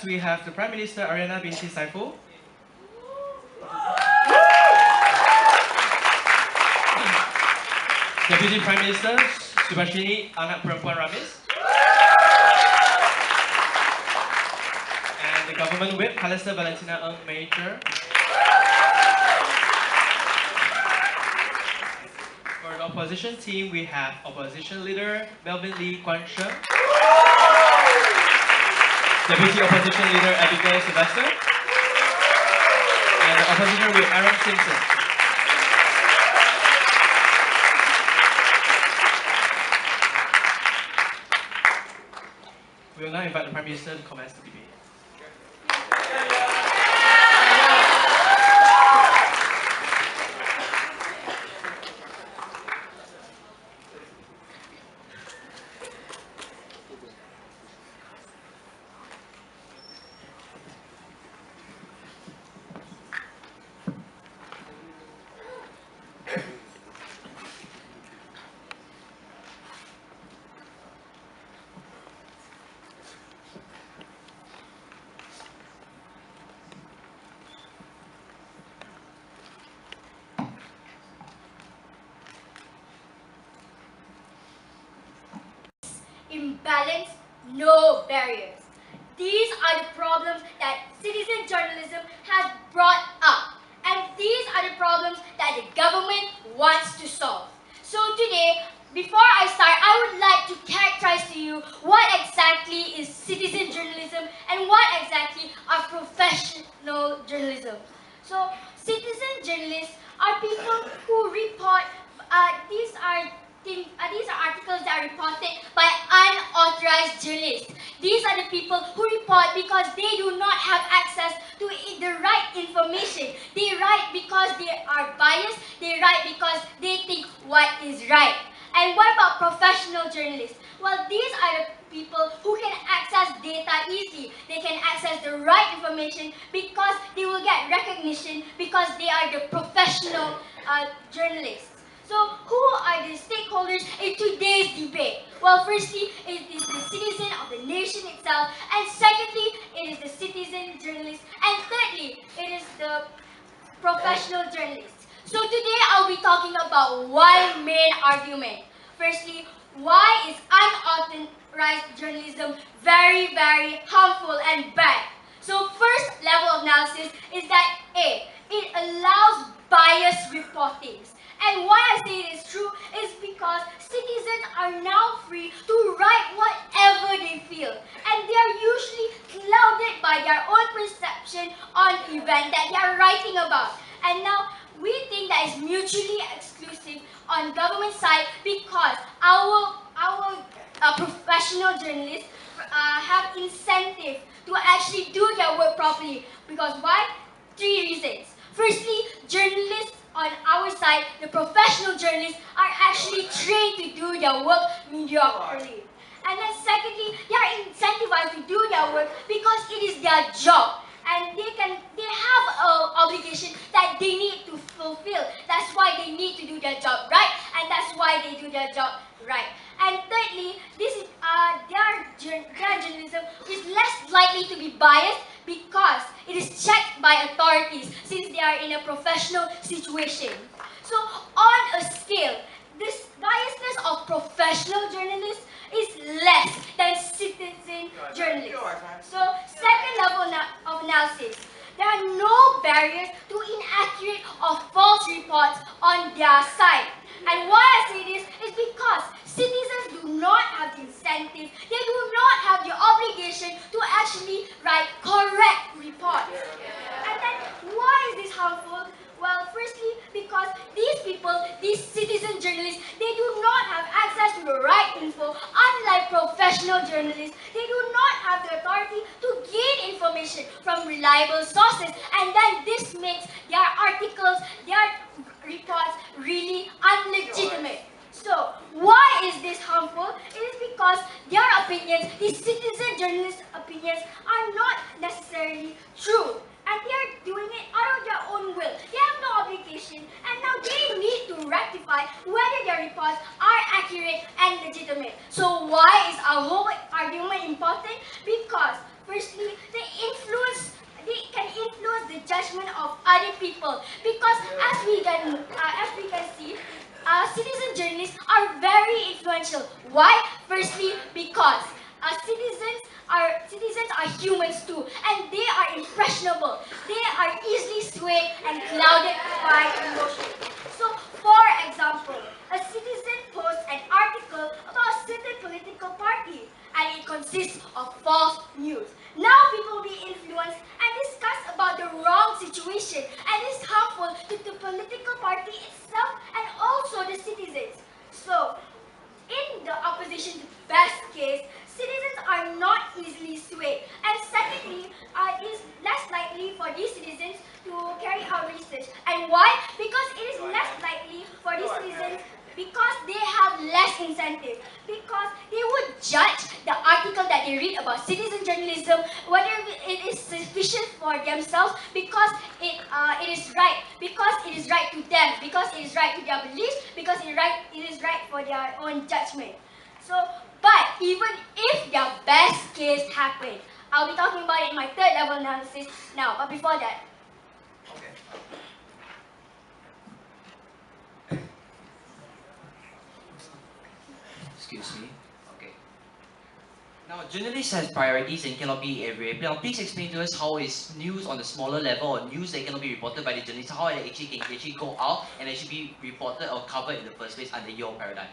We have the Prime Minister Ariana binti Saiful. Deputy Prime Minister Subhashini Anak Perempuan Ramis. And the Government Whip Calista Valentina Ng Major. For the opposition team, we have Opposition Leader Melvin Lee Kwan Sheng. Deputy Opposition Leader Abigail Sylvester. And the Opposition Whip Aaron Simpson. We will now invite the Prime Minister to commence the debate. Imbalance, no barriers. These are the problems that citizen journalism has brought up, and these are the problems that the government wants to solve. So today, before I start, I would like to characterize to you what exactly is citizen journalism and what exactly are professional journalism. So citizen journalists are people who report, these are articles that are reported by unauthorized journalists. These are the people who report because they do not have access to the right information. They write because they are biased. They write because they think what is right. And what about professional journalists? Well, these are the people who can access data easily. They can access the right information because they will get recognition because they are the professional journalists. So, who are the stakeholders in today's debate? Well, firstly, it is the citizen of the nation itself, and secondly, it is the citizen journalist, and thirdly, it is the professional journalists. So today, I'll be talking about one main argument. Firstly, why is unauthorized journalism very, very harmful and bad? So first level of analysis is that A, it allows biased reportings. And why I say it is true is because citizens are now free to write whatever they feel. And they are usually clouded by their own perception on the event that they are writing about. And now, we think that is mutually exclusive on government side because our professional journalists have incentive to actually do their work properly. Because why? 3 reasons. Firstly, journalists on our side, the professional journalists are actually trained to do their work mediocrely. And then secondly, they are incentivized to do their work because it is their job. And they have an obligation that they need to fulfill. That's why they need to do their job right, and that's why they do their job right. And thirdly, their journalism is less likely to be biased because it is checked by authorities since they are in a professional situation. So on a scale, this biasness of professional journalists is less than citizen journalists. So second level of analysis, there are no barriers to inaccurate or false reports on their side. And why I say this is because citizens do not have the incentive, they do not have the obligation to actually write correct reports. And then why is this harmful? Well, firstly, because these people, these citizen journalists, they do not have access to the right info. Unlike professional journalists, they do not have the authority to gain information from reliable sources. And then this makes their articles, their reports really unlegitimate. So, why is this harmful? It is because their opinions, these citizen journalists' opinions, are not necessarily true. And they are doing it out of their own will. They have no obligation, and now they need to rectify whether their reports are accurate and legitimate. So why is our whole argument important? Because firstly, the as we can see, citizen journalists are very influential. Why? Firstly, because citizens are humans too, and they are impressionable. They are easily swayed and clouded by emotion. So, for example, a citizen posts an article about a certain political party, and it consists of false news. Now people will be influenced and discuss about the wrong situation, and it's harmful to the political party itself and also the citizens. So, in the opposition to best case, citizens are not easily swayed. And secondly, it is less likely for these citizens to carry out research. And why? Because it is less likely for these citizens because they have less incentive. Because they would judge the article that they read about citizen journalism, whether it is sufficient for themselves because it is right. Because it is right to them. Because it is right to their beliefs. Because it is right for their own judgment. So, but even if their best case happened, I'll be talking about it in my third level analysis now. But before that, Excuse me. Okay. Now, journalists has priorities and cannot be everywhere. Now, please explain to us how is news on the smaller level or news that cannot be reported by the journalists, how it actually can actually go out and actually be reported or covered in the first place under your paradigm.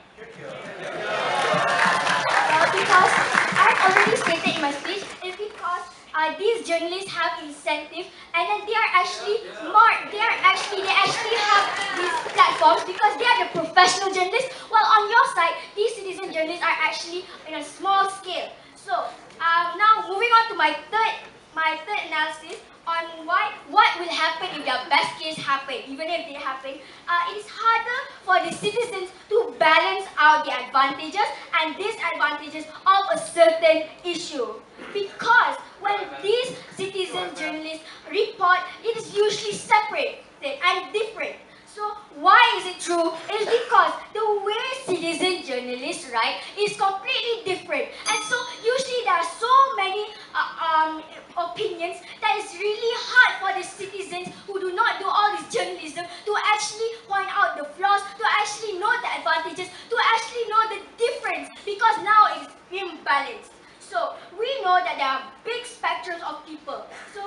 because I've already stated in my speech, it's because these journalists have incentive, and then they actually have these platforms because they are the professional journalists. While on your side, these citizen journalists are actually in a small scale. So now moving on to my third analysis on what will happen if their best case happen, even if they happen. It is harder for the citizens to balance out the advantages and disadvantages of a certain issue. Because when these citizen journalists report, it is usually separate and different. So why is it true? It is because the way citizen journalists write is completely different. And so usually there are so many opinions that it's really hard for the citizens who do not do all this journalism to actually point out the flaws, to actually know the advantages, to actually know the difference, because now it's imbalanced. So we know that there are big spectrums of people. So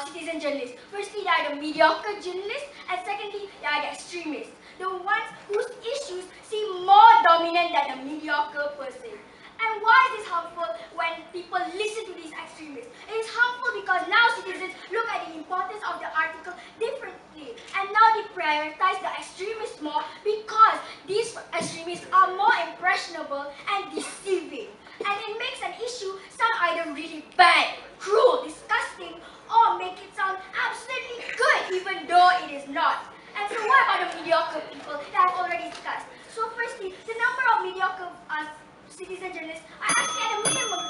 citizen journalists. Firstly, there are the mediocre journalists, and secondly, there are the extremists. The ones whose issues seem more dominant than the mediocre person. And why is this harmful when people listen to these extremists? It is harmful because now citizens look at the importance of the article differently. And now they prioritize the extremists more because these extremists are more impressionable and deceiving. And it makes an issue sound either really bad, cruel, disgusting, or make it sound absolutely good even though it is not. And so what about the mediocre people that I've already discussed? So firstly, the number of mediocre citizen journalists are actually at a minimum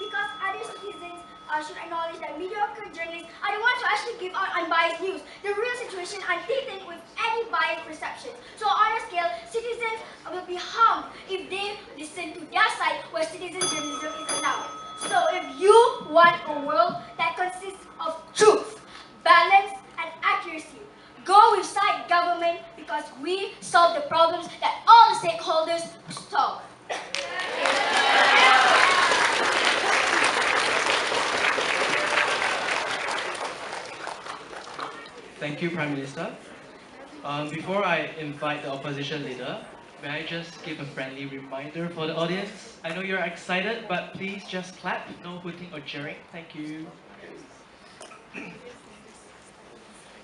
because other citizens should acknowledge that mediocre journalists are the ones who actually give out unbiased news, the real situation untainted with any biased perception. So on a scale, citizens will be harmed if they listen to their side where citizen journalism is allowed. So if you want a world that consists of truth, balance, and accuracy, go with side government because we solve the problems that all the stakeholders solve. Thank you, Prime Minister. Before I invite the opposition leader, may I just give a friendly reminder for the audience? I know you're excited, but please just clap, no hooting or cheering. Thank you.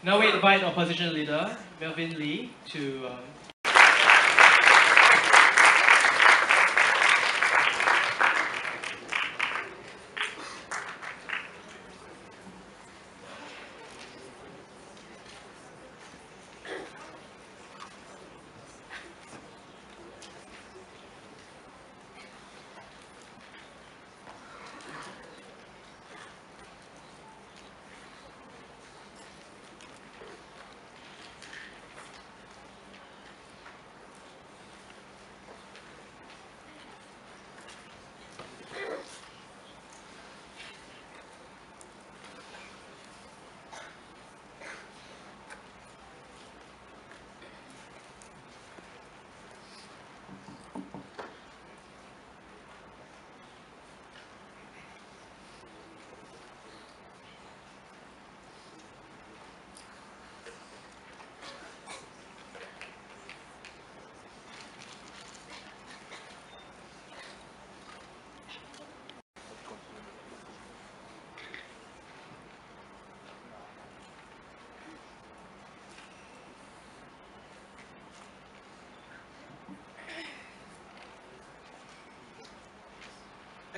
Now we invite the opposition leader, Melvin Lee, to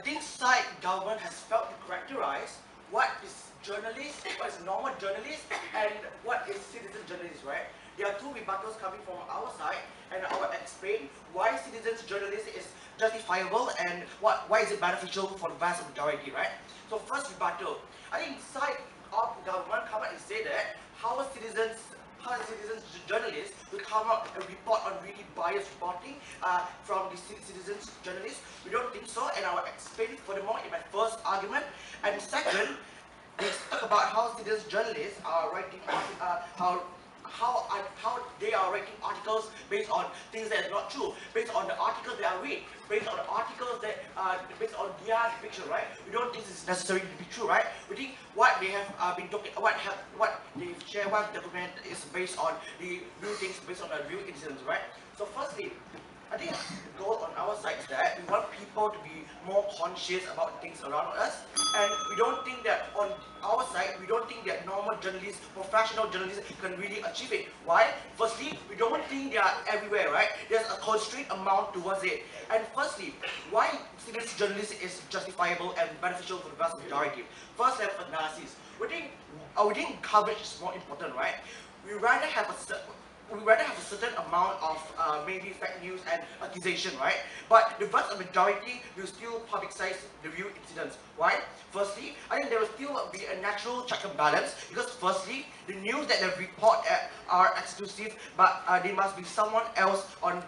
think SSIDC government has failed to characterize what is journalist, what is normal journalist, and what is citizen journalist, right? There are two rebuttals coming from our side, and I will explain why citizen journalism is justifiable and why is it beneficial for the vast majority, right? So first rebuttal, I think side of government come out and say that how citizens journalists will come out and report on really biased reporting from the citizens journalists. We don't think so, and I will explain furthermore in my first argument. And second, they talk about how citizens journalists are writing how they are writing articles based on things that are not true, based on the articles they are read, based on the articles that based on their depiction, right? We don't think this is necessary to be true, right? We think what they have been talking, what they share, what document is based on the real things, based on the real incidents, right? So firstly, I think the goal on our side is that we want people to be more conscious about things around us, and we don't think that on our side, we don't think that normal journalists, professional journalists can really achieve it. Why? Firstly, we don't think they are everywhere, right? There's a constrained amount towards it. And firstly, why citizen journalism is justifiable and beneficial for the vast majority? First level analysis. We think coverage is more important, right? We rather have a certain amount of maybe fake news and accusation, right? But the vast majority will still publicize the real incidents. Why? Firstly, I think there will still be a natural check and balance, because firstly, the news that they report are exclusive, but there must be someone else in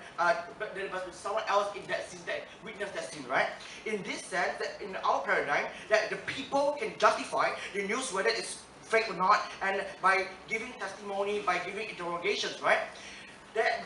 that scene that witnessed that scene, right? In this sense, that in our paradigm, that the people can justify the news whether it's fake or not, and by giving testimony, by giving interrogations, right?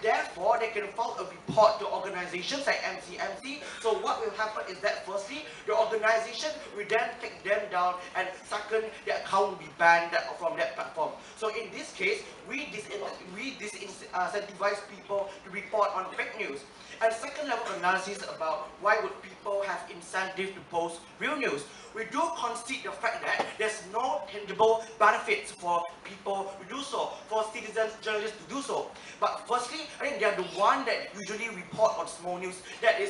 Therefore, they can file a report to organizations like MCMC. So what will happen is that firstly, the organization will then take them down, and second, their account will be banned from that platform. So in this case, we disincentivize people to report on fake news. And second level analysis about why would people have incentive to post real news. We do concede the fact that there's no tangible benefits for people to do so, for citizens, journalists to do so. But firstly, I think they are the one that usually report on small news that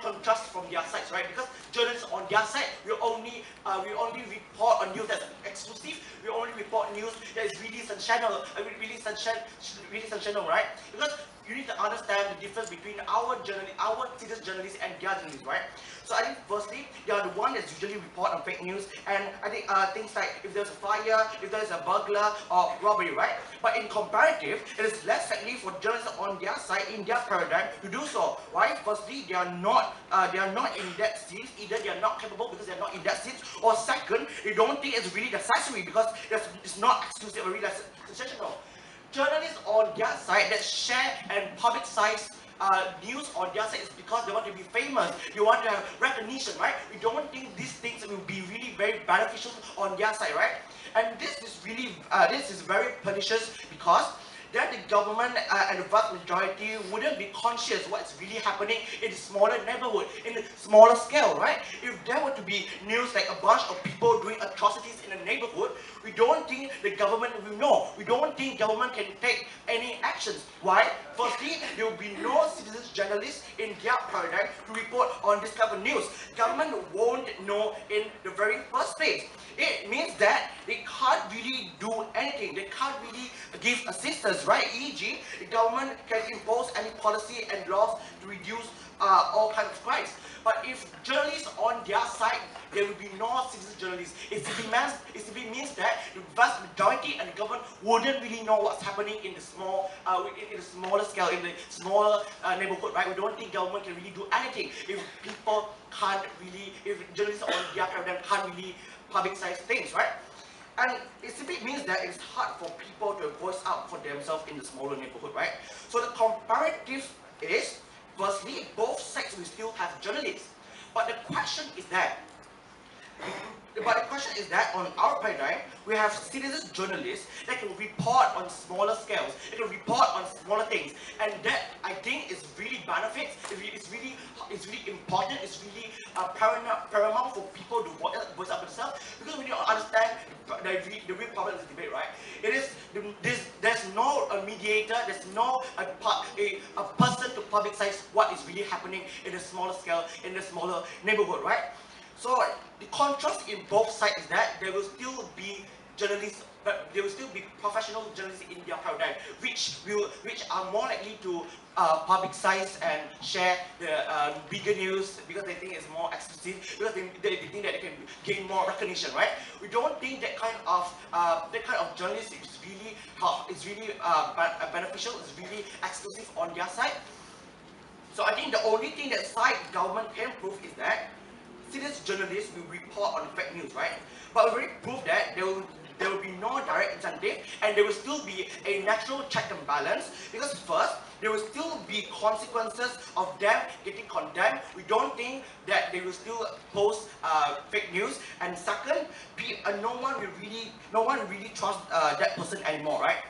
contrasts from their sides, right? Because journalists on their side will only report on news that's exclusive. We only report news that is really sensational, really sensational, right? Because you need to understand the difference between our citizen journalists and their journalists, right? So I think firstly, they are the one that usually report on fake news, and I think things like if there's a fire, if there's a burglar or robbery, right? But in comparative, it is less likely for journalists on their side, in their paradigm, to do so. Why? Firstly, they are not in that scene. Either they are not capable because they are not in that scene, or second, they don't think it's really necessary because it's not exclusive or really sensational. Journalists on their side that share and publicize news on their side is because they want to be famous, they want to have recognition, right? We don't think these things will be really very beneficial on their side, right? And this is very pernicious because that the government and the vast majority wouldn't be conscious what's really happening in the smaller neighborhood, in the smaller scale, right? If there were to be news like a bunch of people doing atrocities in a neighborhood, we don't think the government will know. We don't think government can take any actions. Why? Firstly, there will be no citizens journalists in their paradigm to report on this type of news. Government won't know in the very first place. It means that they can't really do anything. They can't really give assistance, right? E.g., the government can impose any policy and laws to reduce all kinds of crimes. But if journalists on their side, there will be no citizen journalists. It simply means that the vast majority and the government wouldn't really know what's happening in the smaller scale, in the smaller neighborhood, right? We don't think government can really do anything if people can't really, if journalists on their paradigm can't really publicize things, right? And it simply means that it's hard for people to voice out for themselves in the smaller neighborhood, right? So the comparative is, firstly, both sides will still have journalists. But the question is that on our paradigm, we have citizen journalists that can report on smaller scales, they can report on smaller things, and that I think is really benefits. It's really important. It's really paramount for people to voice up themselves, because we need to understand the real problem of this debate, right? It is there's no mediator, there's no a person to publicize what is really happening in the smaller scale, in the smaller neighborhood, right? So the contrast in both sides is that there will still be journalists, but there will still be professional journalists in their paradigm, which are more likely to publicize and share the bigger news because they think it's more exclusive, because they think that they can gain more recognition, right? We don't think that kind of journalism is really beneficial, is really exclusive on their side. So I think the only thing that side government can prove is that serious journalists will report on fake news, right? But we already proved that there will be no direct incentive, and there will still be a natural check and balance, because first, there will still be consequences of them getting condemned. We don't think that they will still post fake news, and second, no one will really trust that person anymore, right?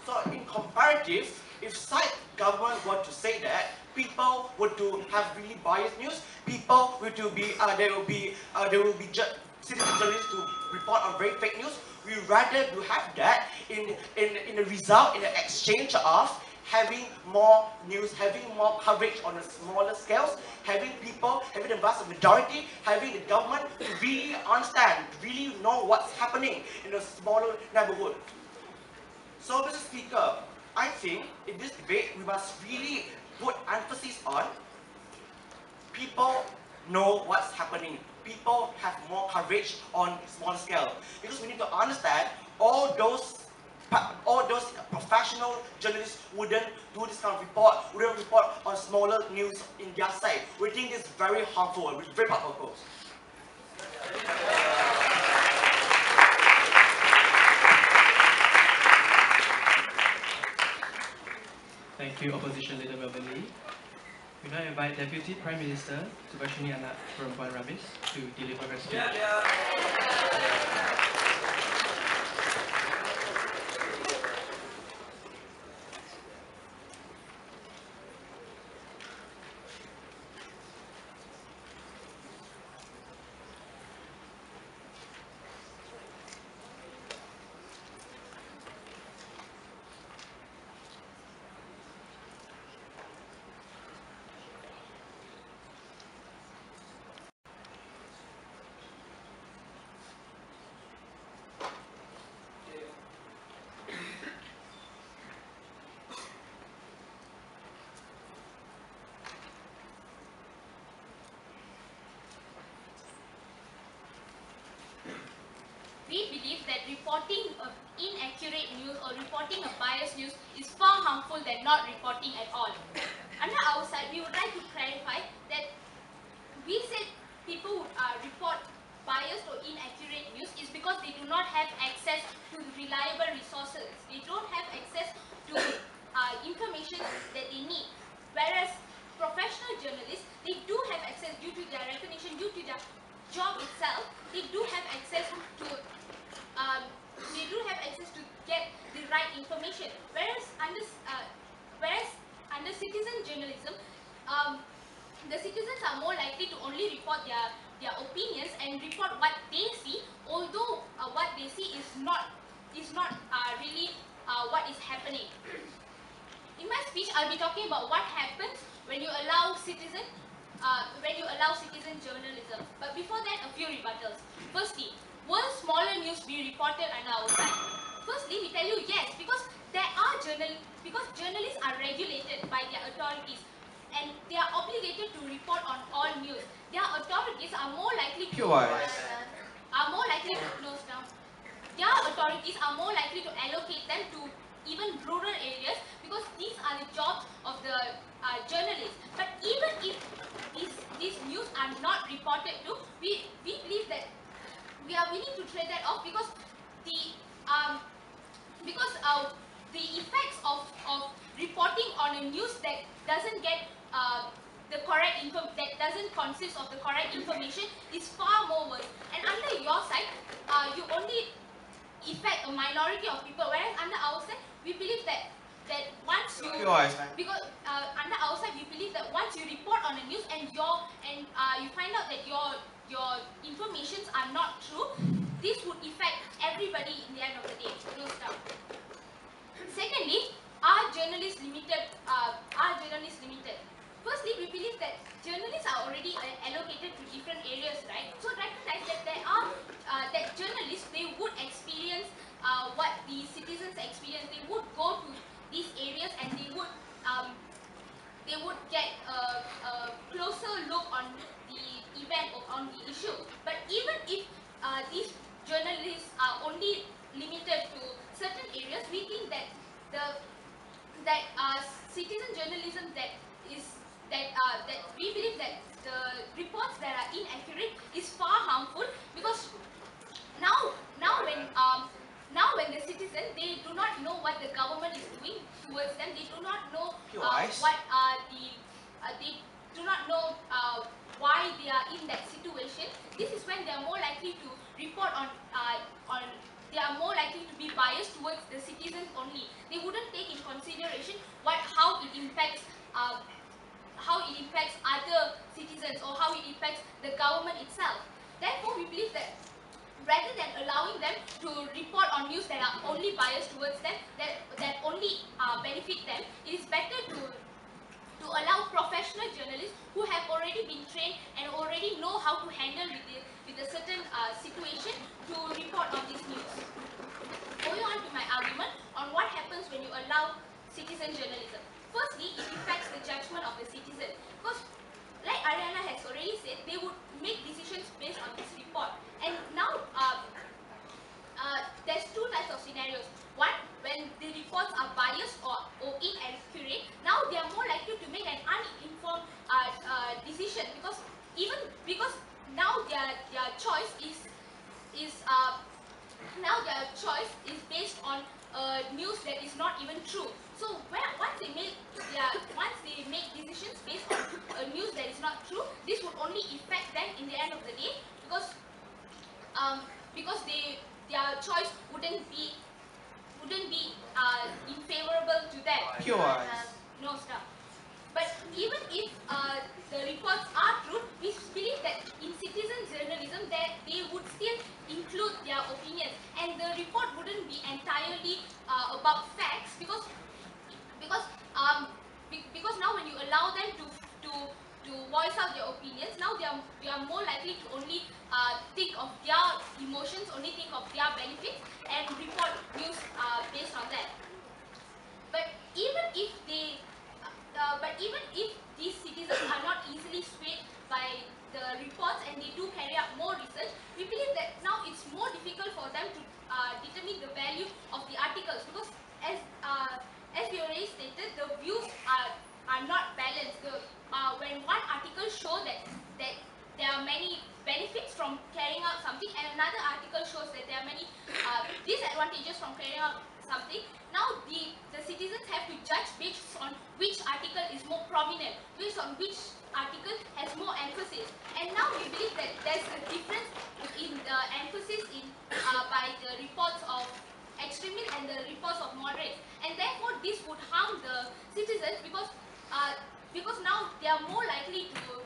So in comparative, if side government were to say that people were to have really biased news, people were to be there will be citizen journalists to report on very fake news. We rather to have that in the result, in the exchange of having more news, having more coverage on a smaller scales, having the vast majority, having the government to really understand, to really know what's happening in a smaller neighborhood. So, Mr. Speaker, I think in this debate we must really put emphasis on people know what's happening. People have more coverage on small scale, because we need to understand all those professional journalists wouldn't do this kind of report, wouldn't report on smaller news in their side. We think this is very harmful and very powerful. Thank you, Opposition Leader Melvin Lee. We now invite Deputy Prime Minister Subhashini Anak Perempuan Ramis to deliver her speech. We believe that reporting of inaccurate news or reporting of biased news is far harmful than not reporting at all. Under our side, we would like to clarify that we said people would report biased or inaccurate news is because they do not have access to reliable resources. They don't have access to information that they need. Whereas professional journalists, they do have access due to their recognition, due to their job itself. They do have access to get the right information. Whereas under citizen journalism, the citizens are more likely to only report their opinions and report what they see, although what they see is not really what is happening. In my speech, I'll be talking about what happens when you allow citizen journalism. But before that, a few rebuttals. Firstly, will smaller news be reported under our side? Firstly, we tell you yes, because journalists are regulated by their authorities and they are obligated to report on all news. Their authorities are more likely to allocate them to even rural areas, because these are the jobs of the journalists. But even if these news are not reported to, we believe that we are willing to trade that off, because the effects of reporting on a news that doesn't get that doesn't consist of the correct information is far more worse. And under your side, you only affect a minority of people, whereas under our side, we believe that once you under our side, we believe that once you report on a news and you find out that your informations are not true, this would affect everybody in the end of the day. No stuff. Secondly, are journalists limited? Firstly, we believe that journalists are already allocated to different areas, right? So recognize that there are that journalists, they would experience what the citizens experience. They would go to these areas and they would get a closer look on the event or on the issue. But even if these journalists are only limited to certain areas, we think that citizen journalism that we believe that the reports that are inaccurate is far harmful, because now when the citizen, they do not know what the government is doing towards them. They do not know what are they do not know why they are in that situation. This is when they are more likely to report on they are more likely to be biased towards the citizens only. They wouldn't take in consideration how it impacts other citizens, or how it impacts the government itself. Therefore, we believe that rather than allowing them to report on news that are only biased towards them, that only benefit them, it is better to allow professional journalists who have already been trained and already know how to handle with a certain situation to report on this news. Going on to my argument on what happens when you allow citizen journalism. Firstly, it affects the judgment of the citizen, because like Ariana has already said, they would make decisions based on this report. And now there's two types of scenarios. One, when the reports are biased or inaccurate, now they are more likely to make an uninformed decision, because now their choice is based on news that is not even true. So once they make decisions based on news that is not true, this would only affect them in the end of the day, because their choice wouldn't be in favorable to them. No stuff. But even if the reports are true, we believe that in citizen journalism that they would still include their opinions, and the report wouldn't be entirely about facts, because now when you allow them to voice out their opinions, now they are more likely to only think of their emotions, only think of their benefits, and report news based on that. But even if these citizens are not easily swayed by the reports and they do carry out more research, we believe that now it's more difficult for them to determine the value of the articles, because as we already stated, the views are not balanced. When one article shows that there are many benefits from carrying out something, and another article shows that there are many disadvantages from carrying out something, now the citizens have to judge based on which article is more prominent, based on which article has more emphasis. And now we believe that there's a difference in the emphasis by the reports of extremists and the reports of moderates, and therefore this would harm the citizens, because now they are more likely to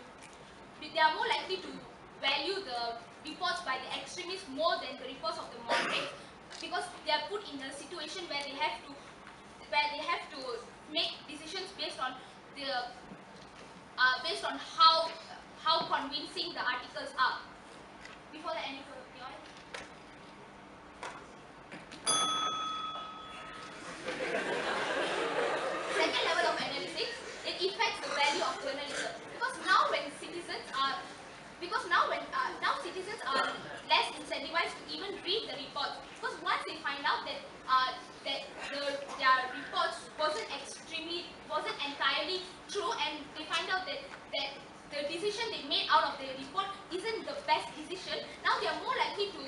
value the reports by the extremists more than the reports of the moderates, because they are put in a situation where they have to make decisions based on how convincing the articles are. Before that, any further beyond? Second level of analysis, it affects the value of journalism, because now citizens are less incentivized to even read the reports, because once they find out that their reports wasn't entirely true, and they find out that the decision they made out of the report isn't the best decision, now they are more likely to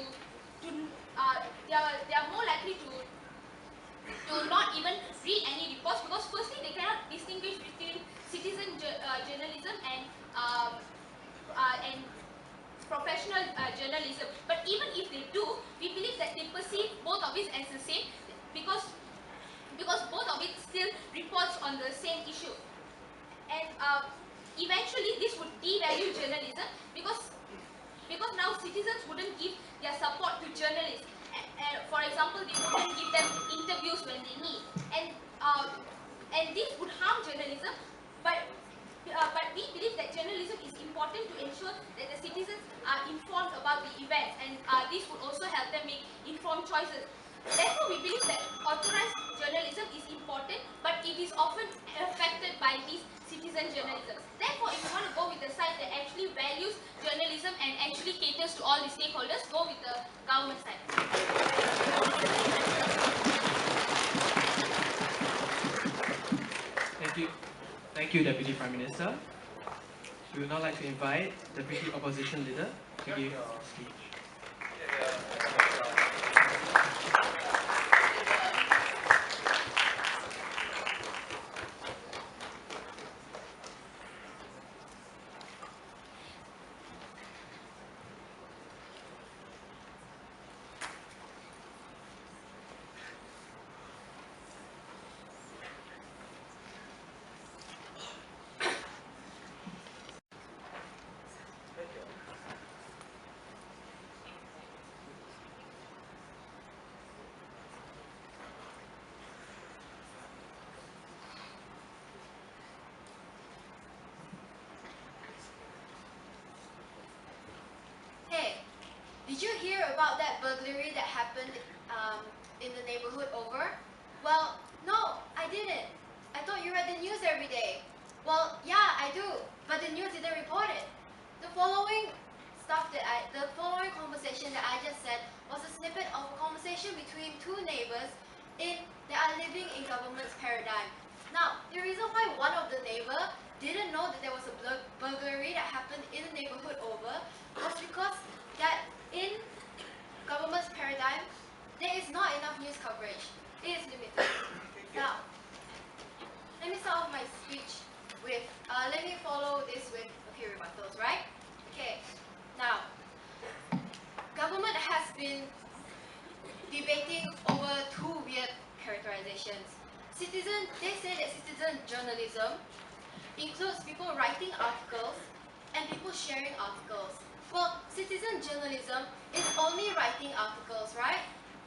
not even read any reports, because firstly they cannot distinguish between citizen journalism and professional journalism. But even if they do, we believe that they perceive both of it as the same, because both of it still reports on the same issue. And eventually this would devalue journalism, because now citizens wouldn't give their support to journalists. For example, they wouldn't give them interviews when they need, and this would harm journalism. But we believe that journalism events, and this would also help them make informed choices. Therefore, we believe that authorized journalism is important, but it is often affected by these citizen journalism. Therefore, if you want to go with the side that actually values journalism and actually caters to all the stakeholders, go with the government side. Thank you. Thank you, Deputy Prime Minister. We would now like to invite Deputy Opposition Leader to give a speech. Hey, did you hear about that burglary that happened in the neighborhood over? Well, no, I didn't. I thought you read the news every day. Well, yeah, I do, but the news didn't report it. The following conversation that I just said was a snippet of a conversation between two neighbors that are living in government's paradigm. Now, the reason why one of the neighbor didn't know that there was a burglary that happened in the neighborhood over was because that in government's paradigm, there is not enough news coverage. It is limited. Now, let me start off my speech with, let me follow this with a few rebuttals, right? Okay, now, government has been debating over two weird characterizations. They say that citizen journalism includes people writing articles and people sharing articles. Well, citizen journalism is only writing articles, right?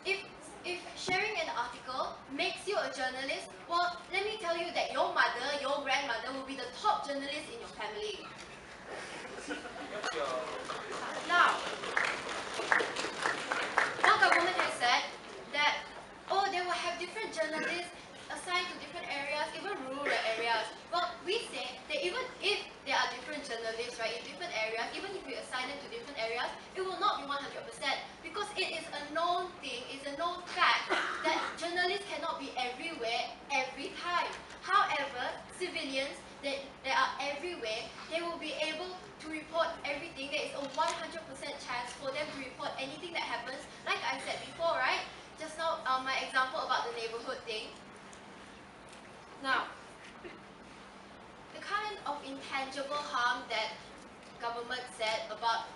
If sharing an article makes you a journalist, well, let me tell you that your mother, your grandmother will be the top journalist in your family. Now, one government has said that, oh, they will have different journalists assigned to different areas, even rural areas. Well, we say that even if there are different journalists, right, in different areas, even if we assign them to different areas, it will not be 100% because it is a known thing, it's a known fact that journalists cannot be everywhere, every time. However, civilians that are everywhere, they will be able to report everything. There is a 100% chance for them to report anything that happens. Like I said before, right? Just now, my example about the neighborhood thing. Now, the kind of intangible harm that government said about,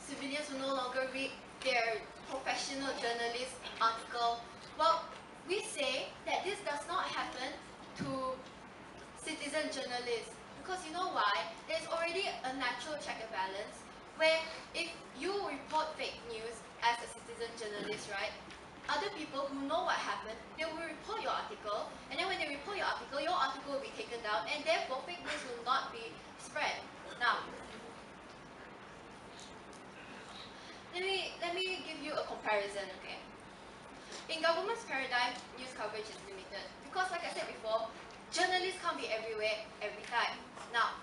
civilians will no longer read their professional journalist article. Well, we say that this does not happen to citizen journalists because you know why? There's already a natural check and balance where if you report fake news as a citizen journalist, right? Other people who know what happened, they will report your article, and then when they report your article will be taken down, and therefore fake news will not be spread. Now, let me give you a comparison, okay? In government's paradigm, news coverage is limited because, like I said before, journalists can't be everywhere every time. Now,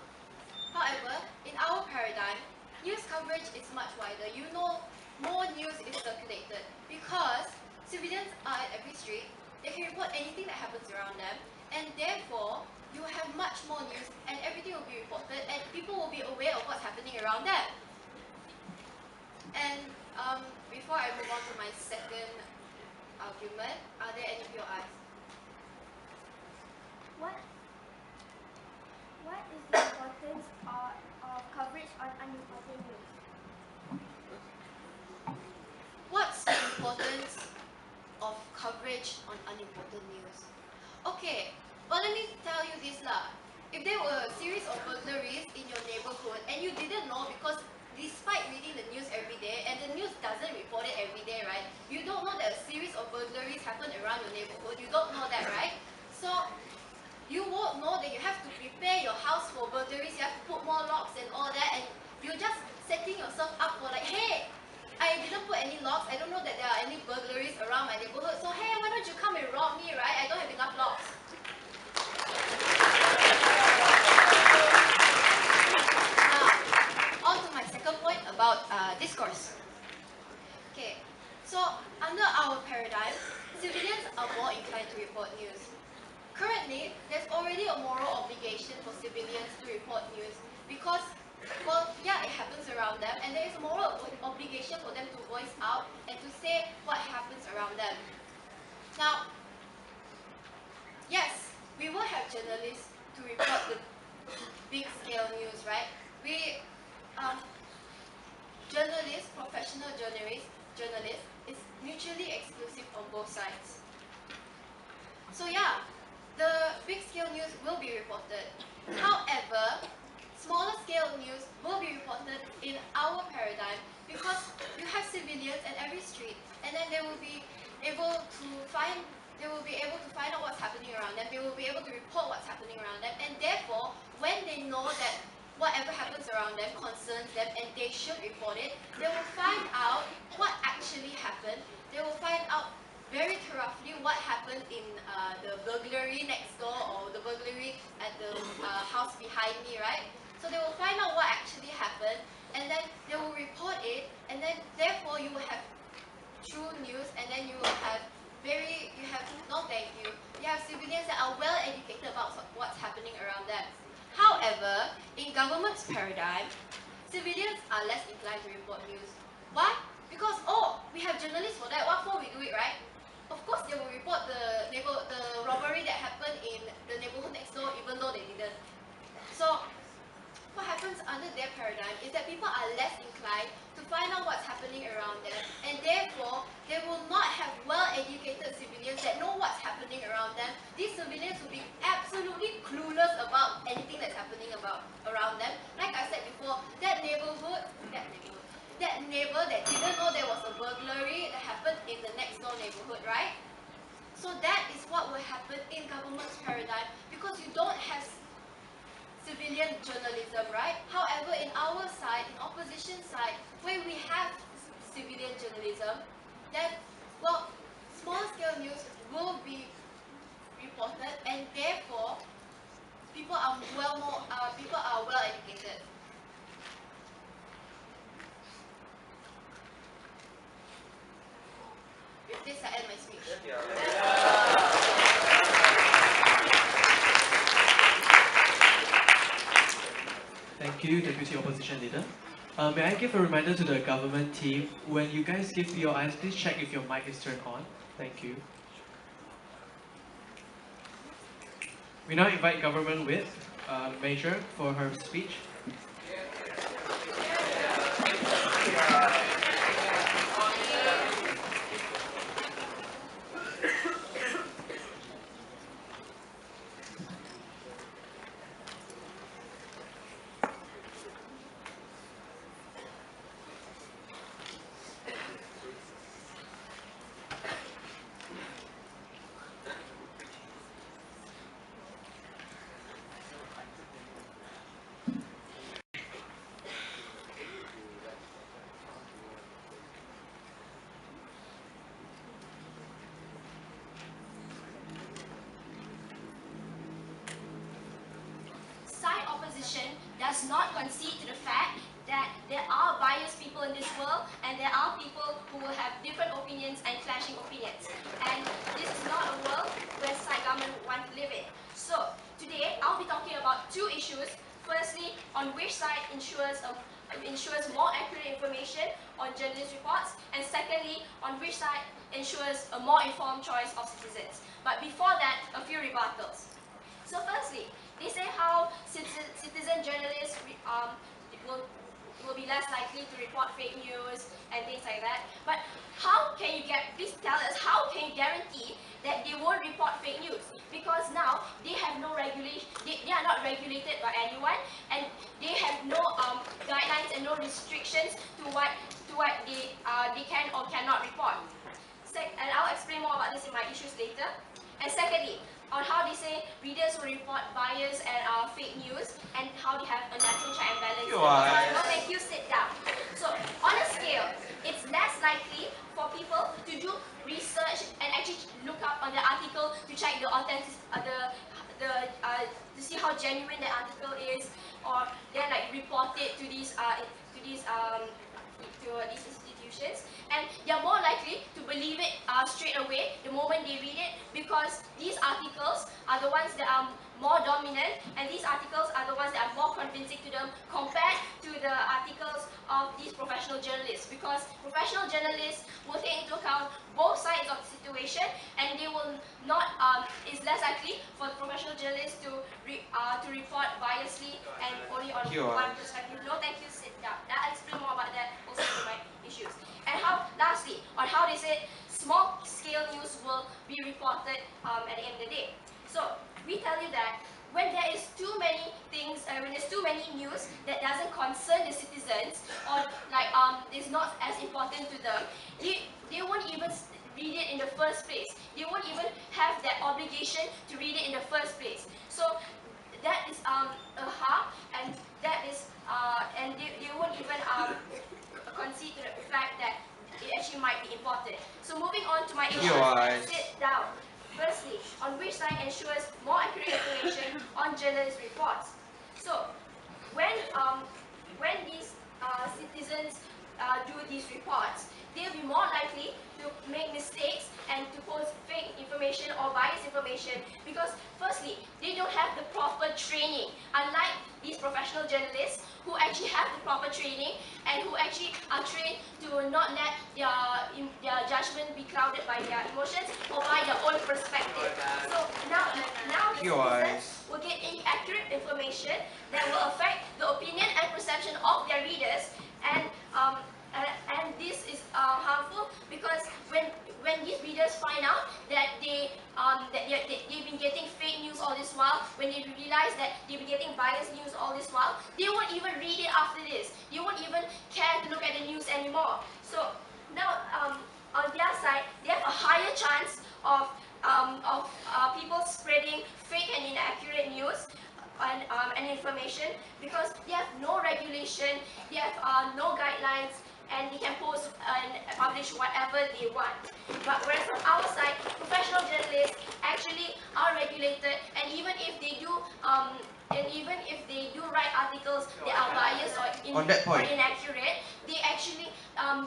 however, in our paradigm, news coverage is much wider. You know, more news is circulated because civilians are at every street, they can report anything that happens around them, and therefore, you have much more news and everything will be reported and people will be aware of what's happening around them. And before I move on to my second argument, are there any of your eyes? What is the importance of coverage on unimportant news? What's the importance of coverage on unimportant news? Okay, well let me tell you this lah. If there were a series of burglaries in your neighborhood and you didn't know because despite reading the news every day, and the news doesn't report it every day, right? You don't know that a series of burglaries happen around your neighborhood. You don't know that, right? So you won't know that you have to prepare your house for burglaries. You have to put more locks and all that, and you just setting yourself up for like, hey, I didn't put any locks. I don't know that there are any burglaries around my neighborhood. So hey, why don't you come and rob me, right? I don't have enough locks. Now, on to my second point about discourse. Okay, so under our paradigm, civilians are more inclined to report news. Currently, there's already a moral obligation for civilians to report news because, well, yeah, it happens around them, and there is a moral obligation for them to voice out and to say what happens around them. Now, yes, we will have journalists to report the big scale news, right? Journalists, professional journalists, is mutually exclusive on both sides. So yeah, the big scale news will be reported. However, smaller scale news will be reported in our paradigm because you have civilians at every street, and then they will be able to find out what's happening around them. They will be able to report what's happening around them, and therefore, when they know that whatever happens around them concerns them and they should report it, they will find out what actually happened. They will find out very roughly what happened in the burglary next door or the burglary at the house behind me, right? So they will find out what actually happened, and then they will report it, and then therefore you will have true news, and then you have civilians that are well educated about what's happening around them. However, in government's paradigm, civilians are less inclined to report news. Why? Because, we have journalists for that. What for we do it, right? Of course, they will report the robbery that happened in the neighborhood next door, even though they didn't. So, what happens under their paradigm is that people are less inclined to find out what's happening around them, and therefore, they will not have well-educated civilians that know what's happening around them. These civilians will be absolutely clueless about anything that's happening around them. Like I said before, that neighbor that didn't know there was a burglary that happened in the next door neighborhood, right? So that is what will happen in government's paradigm, because you don't have civilian journalism, right? However, in our side, in opposition side, where we have civilian journalism, then, well, small scale news will be reported, and therefore, people are well educated. With this, I end my speech. Thank you, Deputy Opposition Leader. May I give a reminder to the government team, when you guys give your eyes, please check if your mic is turned on. Thank you. We now invite Government Whip, Major, for her speech. Does not concede to the fact that there are biased people in this world, and there are people who will have different opinions and clashing opinions. And this is not a world where side government want to live in. So today I'll be talking about two issues. Firstly, on which side ensures more accurate information on journalist reports, and secondly, on which side ensures a more informed choice of citizens. But before that, a few rebuttals. So firstly, they say how citizen journalists will be less likely to report fake news and things like that. But how can you please tell us, how can you guarantee that they won't report fake news? Because now they have no regulation, they are not regulated by anyone, and they have no guidelines and no restrictions to what they can or cannot report. And I'll explain more about this in my issues later. And secondly, on how they say readers will report bias and fake news, and how they have a natural check and balance. No, thank you, sit down. likely for people to do research and actually look up on the article to check the authentic, to see how genuine the article is, or then like report it to these institutions, and they're more likely to believe it straight away the moment they read it, because these articles are the ones that are more dominant, and these articles are the ones that are more convincing to them compared to the articles of these professional journalists, because professional journalists will take into account both sides of the situation, and they will not, it's less likely for the professional journalists to report biasly and only on one perspective. No, thank you, sit down. I'll explain more about that also in my issues. And lastly, on how they said small scale news will be reported at the end of the day. So we tell you that when there is too many things, when there's too many news that doesn't concern the citizens, or like is not as important to them, they won't even read it in the first place. They won't even have that obligation to read it in the first place. So that is a harm, and that is and they won't even consider the fact that it actually might be important. So moving on to my issues, sit down. Firstly, on which side ensures more accurate information on journalist reports. So when these citizens do these reports, they'll be more likely to make mistakes and to post fake information or biased information, because firstly, they don't have the proper training, unlike these professional journalists who actually have the proper training and who actually are trained to not let their judgment be clouded by their emotions or by their own perspective. So now the citizens will get inaccurate information that will affect the opinion and perception of their readers, and this is harmful, because when these readers find out that they've been getting fake news all this while, when they realize that they've been getting biased news all this while, they won't even read it after this. They won't even care to look at the news anymore. So now on their side, they have a higher chance of people spreading fake and inaccurate news and information, because they have no regulation, they have no guidelines, and they can post and publish whatever they want. But whereas on our side, professional journalists actually are regulated, and even if they do write articles that are biased or inaccurate, they actually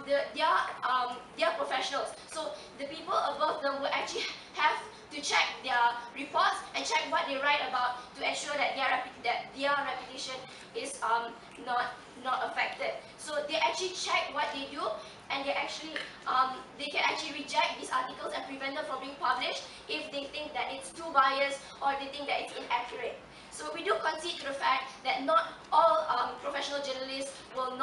they're professionals. So the people above them will actually have to check their reports and check what they write about to ensure that their reputation is not affected. So they actually check what they do, and they can actually reject these articles and prevent them from being published if they think that it's too biased or they think that it's inaccurate. So we do concede to the fact that not all professional journalists will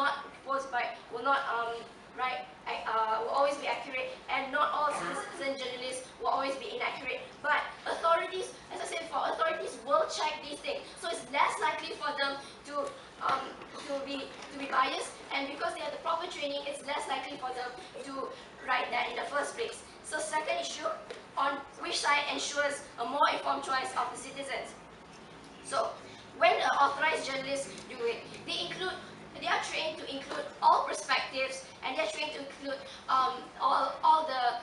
always be accurate, and not all citizen journalists will always be inaccurate. But authorities, as I said before, authorities will check these things. So it's less likely for them to be biased, and because they have the proper training, it's less likely for them to write that in the first place. So second issue, on which side ensures a more informed choice of the citizens. So when authorized journalists do it, they are trained to include all perspectives, and they are trained to include all the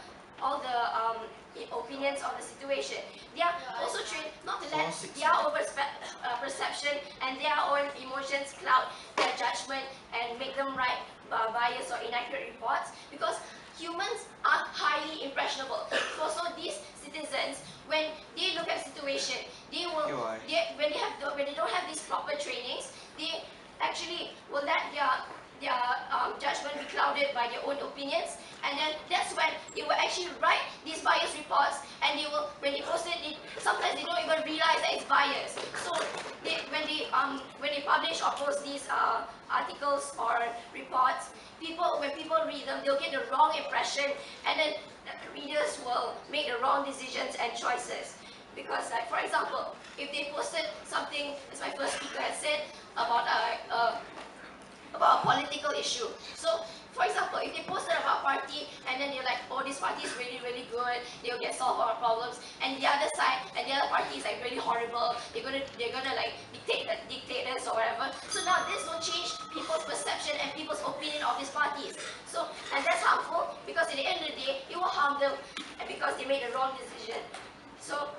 opinions of the situation. They are also trained not to let their own perception and their own emotions cloud their judgment and make them write biased or inaccurate reports, because humans are highly impressionable. So these citizens, when they look at the situation, when they don't have these proper trainings, they actually will let their judgment be clouded by their own opinions, and then that's when they will actually write these biased reports, and when they post it, sometimes they don't even realize that it's biased. So when they publish or post these articles or reports, when people read them, they'll get the wrong impression, and then readers will make the wrong decisions and choices. Because, like, for example, if they posted something, as my first speaker had said, about a political issue. So, for For example, if they posted about party and then they're like, oh, this party is really, really good, they'll get solved our problems, and the other side and the other party is like really horrible, they're gonna like dictate us or whatever. So now this will change people's perception and people's opinion of these parties. So, and that's harmful because at the end of the day, it will harm them and because they made the wrong decision. So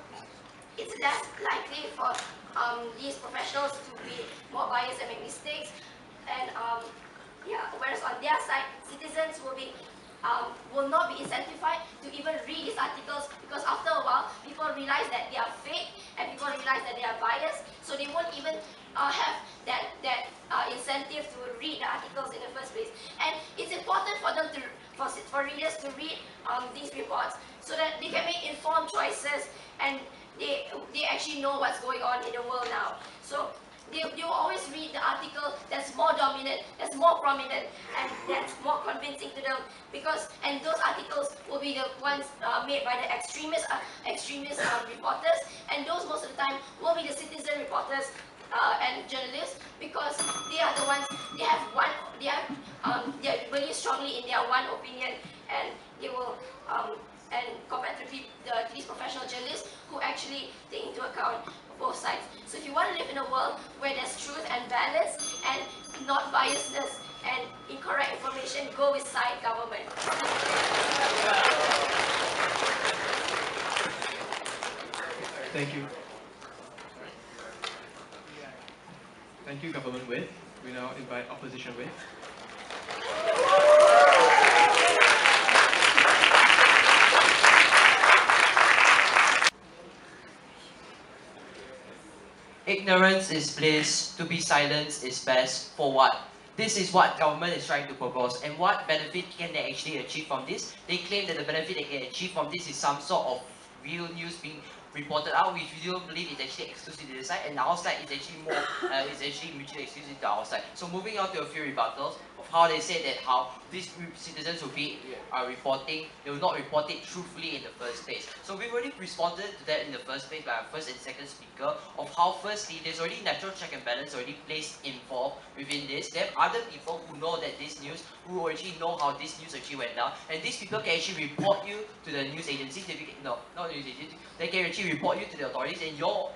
it's less likely for these professionals to be more biased and make mistakes. And yeah, whereas on their side, citizens will not be incentivized to even read these articles because after a while, people realize that they are fake and people realize that they are biased, so they won't even have that incentive to read the articles in the first place. And it's important for them for readers to read these reports so that they can make informed choices and they actually know what's going on in the world now. So they will always read the article that's more dominant, that's more prominent, and that's more convincing to them and those articles will be the ones made by the extremist reporters, and those most of the time will be the citizen reporters and journalists because they are the ones, they believe strongly in their one opinion, and they will and compared to these professional journalists who actually take into account both sides. So if you want to live in a world where there's truth and balance and not biasness and incorrect information, go with side government. Thank you. Thank you, Government With. We now invite Opposition With. Ignorance is bliss, to be silenced is best. For what? This is what government is trying to propose. And what benefit can they actually achieve from this? They claim that the benefit they can achieve from this is some sort of real news being reported out, which we don't believe is actually exclusive to the side, and our side is actually more, is actually mutually exclusive to our side. So moving on to a few rebuttals of how they say that how these citizens will be reporting, they will not report it truthfully in the first place. So we've already responded to that in the first place by our first and second speaker of how firstly there's already natural check and balance already placed involved within this. There are other people who know that this news, who actually know how this news actually went down, and these people can actually report you to the news agencies. No, not news agencies. They can actually report you to the authorities, and your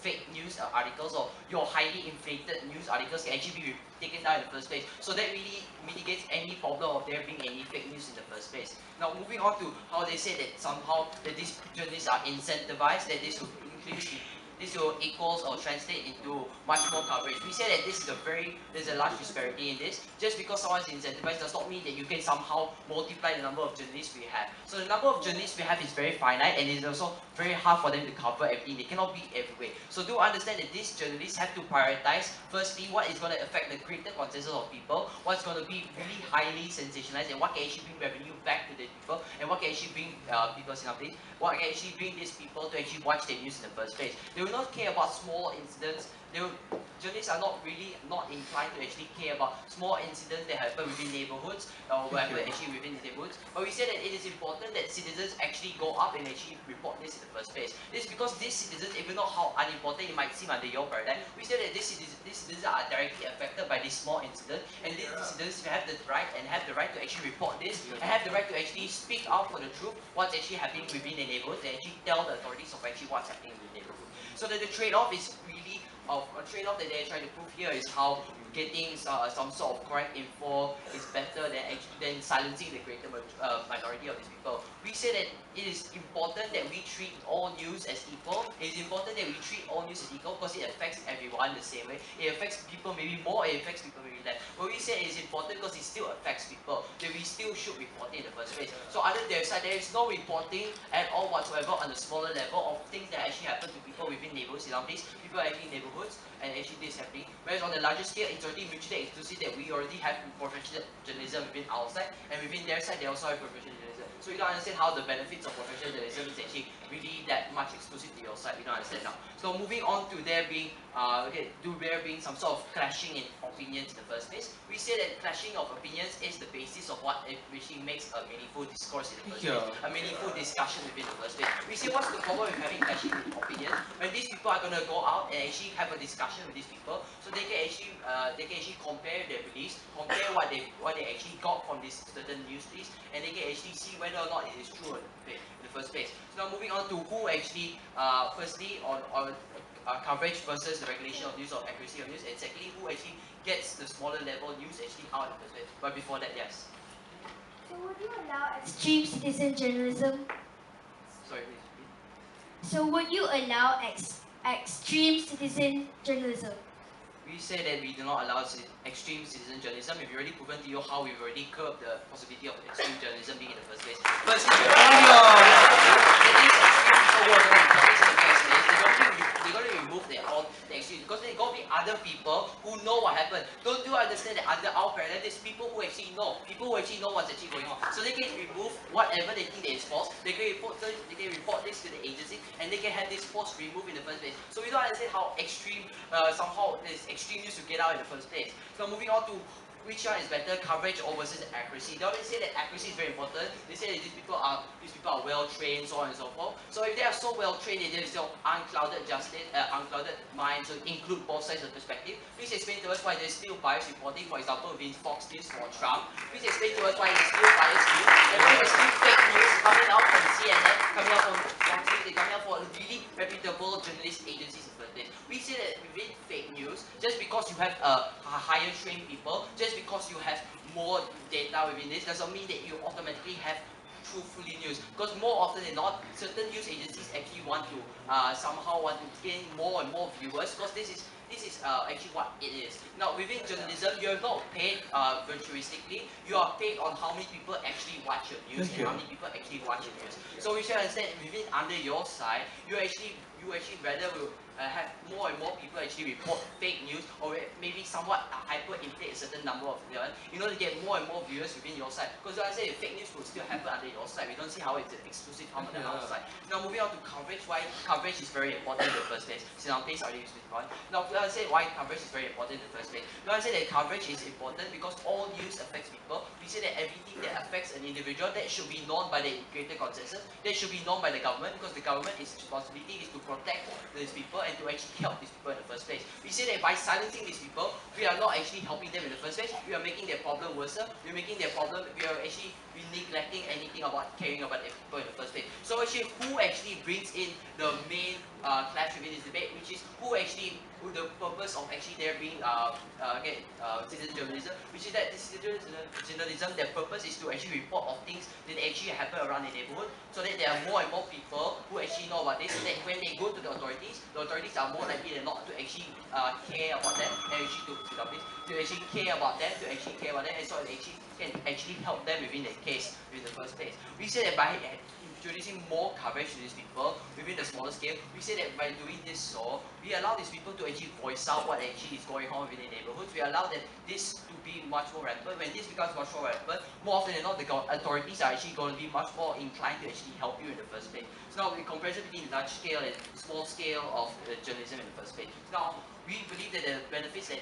fake news articles or your highly inflated news articles can actually be taken down in the first place. So that really mitigates any problem of there being any fake news in the first place. Now moving on to how they say that somehow that these journalists are incentivized, that this will increase, this will equals or translate into much more coverage. We say that there's a large disparity in this. Just because someone is incentivized does not mean that you can somehow multiply the number of journalists we have. So the number of journalists we have is very finite, and it's also very hard for them to cover everything. They cannot be everywhere. So do understand that these journalists have to prioritize firstly what is going to affect the greater consensus of people, what's going to be really highly sensationalized, and what can actually bring revenue back to the people, and what can actually bring people in updates, what can actually bring these people to actually watch the news in the first place. They will not care about small incidents. Journalists are not inclined to actually care about small incidents that happen within neighborhoods or whatever actually within the neighborhoods. But we say that it is important that citizens actually go up and actually report this in the first place. This is because these citizens, even though how unimportant it might seem under your paradigm, we say that these citizens are directly affected by this small incident, and these citizens have the right to actually report this and have the right to actually speak out for the truth, what's actually happening within the neighborhood, and actually tell the authorities of actually what's happening in the neighborhood. So that the trade-off is really a trade-off that they're trying to prove here is how getting some sort of correct info is better than silencing the greater minority of these people. We say that it is important that we treat all news as equal. It is important that we treat all news as equal because it affects everyone the same way. It affects people maybe more, it affects people maybe less. But we say it is important because it still affects people, that we still should report it in the first place. So other than that, there is no reporting at all whatsoever on the smaller level of things that actually happen to people within neighborhoods. In our case, people are actually in neighborhoods, and actually this is happening. Whereas on the larger scale, it's already mutually exclusive that we already have professional journalism within our side, and within their side, they also have professional journalism. So you don't understand how the benefits of professional journalism is actually really that much exclusive to your side. You don't understand now. So moving on to there being some sort of clashing in opinions in the first place. We say that clashing of opinions is the basis of what actually makes a meaningful discourse in the first place, a meaningful discussion within the first place. We say what's the problem with having clashing opinions when these people are going to go out and actually have a discussion with these people, so they can actually compare their beliefs, compare what they actually got from this certain news piece, and they can actually see whether or not it is true in the first place. So now moving on to who actually, firstly on coverage versus the regulation of news or accuracy of news, and secondly who actually gets the smaller level news actually out in the first place. But before that, yes. So would you allow extreme citizen journalism? Sorry, please repeat. So would you allow extreme citizen journalism? We say that we do not allow extreme citizen journalism. We've already proven to you how we've already curbed the possibility of extreme journalism being in the first place. Firstly, that is extreme people who are going to report this in the first place. They're going to remove their extreme, because there are going to be other people who know what happened. Don't you understand that under our paradigm, there's people who actually know what's actually going on. So they can remove whatever they think that is false. They can report this to the agency, and they can have this post removed in the first place. So we don't understand how extreme somehow this extreme news to get out in the first place. So moving on to which one is better, coverage or versus accuracy. They always say that accuracy is very important. They say that these people are well trained, so on and so forth. So if they are so well trained, they have so unclouded minds, so include both sides of the perspective. Please explain to us why there's still bias reporting, for example, within Fox News for Trump. Please explain to us why there's still bias news, and why there's still fake news coming out from CNN, coming out from Fox News, coming out from really reputable journalist agencies in the first place. We say that within fake news, just because you have higher trained people, just because you have more data within this, doesn't mean that you automatically have truthfully news. Because more often than not, certain news agencies actually want to somehow gain more and more viewers, because this is actually what it is. Now within journalism, you're not paid virtuistically, you are paid on how many people actually watch your news and how many people actually watch your news. So we should understand within under your side, you actually rather will have more and more people actually report fake news, or maybe somewhat hyperinflate a certain number of them, in order to get more and more viewers within your side. Because I say fake news will still happen under your side. We don't see how it's an exclusive harm on our side. Now moving on to coverage, why coverage is very important in the first place. So now please already speak on. Now I say why coverage is very important in the first place. Now I say that coverage is important because all news affects people. We say that everything that affects an individual, that should be known by the greater consensus, that should be known by the government, because the government its responsibility is to protect these people and to actually help these people in the first place. We say that by silencing these people, we are not actually helping them in the first place. We are making their problem worse. We are actually neglecting anything about caring about the people in the first place. So actually, who actually brings in the main clash within this debate, which is the purpose of actually there being citizen journalism, which is that this citizen journalism, their purpose is to actually report of things that actually happen around the neighborhood, so that there are more and more people who actually know about this, so that when they go to the authorities are more likely than not to actually care about them, and actually to actually care about them, and so they can actually help them within the case in the first place. We say that by introducing more coverage to these people within the smaller scale, we say that by doing this so, we allow these people to actually voice out what actually is going on within the neighborhoods. We allow that this to be much more rampant. When this becomes much more rampant, more often than not, the authorities are actually going to be much more inclined to actually help you in the first place. So now, the comparison between large scale and small scale of journalism in the first place. Now, we believe that the benefits that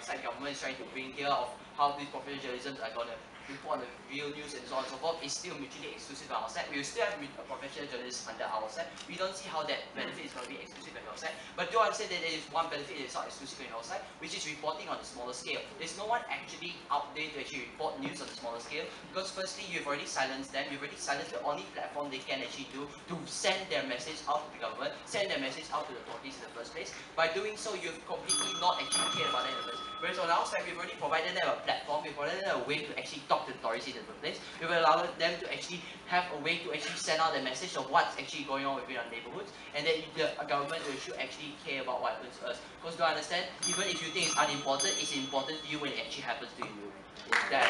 side government is trying to bring here of how these professional journalisms are going to report the real news and so on and so forth is still mutually exclusive on our side. We will still have professional journalists under our side. We don't see how that benefit is going to be exclusive on our side. But do understand that there is one benefit that is not exclusive on our side, which is reporting on the smaller scale. There's no one actually out there to actually report news on the smaller scale, because firstly, you've already silenced them. You've already silenced the only platform they can actually do to send their message out to the government, send their message out to the authorities in the first place. By doing so, you've completely not actually cared about them in the first place. Whereas on our side, we've already provided them a platform, we've provided them a way to actually talk to the authorities in the first place. We've allowed them to actually have a way to actually send out the message of what's actually going on within our neighborhoods, and that the government should actually care about what happens to us. Because to understand, even if you think it's unimportant, it's important to you when it actually happens to you. Is that